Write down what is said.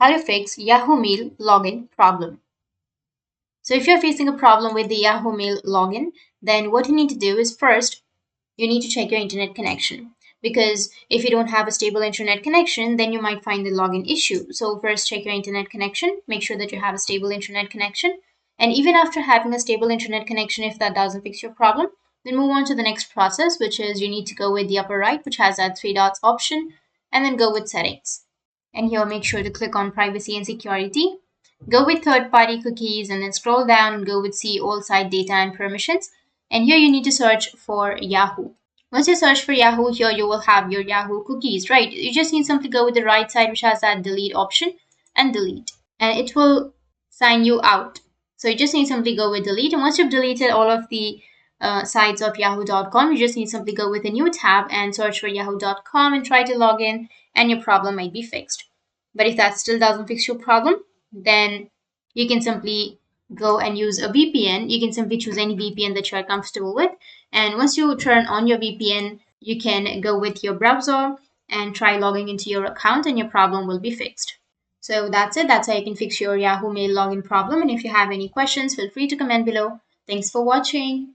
How to fix Yahoo Mail login problem. So if you're facing a problem with the Yahoo Mail login, then what you need to do is first you need to check your internet connection, because if you don't have a stable internet connection, then you might find the login issue. So first check your internet connection, make sure that you have a stable internet connection. And even after having a stable internet connection, if that doesn't fix your problem, then move on to the next process, which is you need to go with the upper right, which has that three dots option, and then go with settings. And here make sure to click on privacy and security. Go with third-party cookies and then scroll down and go with see all site data and permissions. And here you need to search for Yahoo. Once you search for Yahoo, here you will have your Yahoo cookies, right? You just need simply go with the right side, which has that delete option, and delete. And it will sign you out. So you just need simply go with delete. And once you've deleted all of the sites of yahoo.com, you just need simply go with a new tab and search for yahoo.com and try to log in, and your problem might be fixed. But if that still doesn't fix your problem, then you can simply go and use a VPN. You can simply choose any VPN that you are comfortable with. And once you turn on your VPN, you can go with your browser and try logging into your account, and your problem will be fixed. So that's it. That's how you can fix your Yahoo Mail login problem. And if you have any questions, feel free to comment below. Thanks for watching.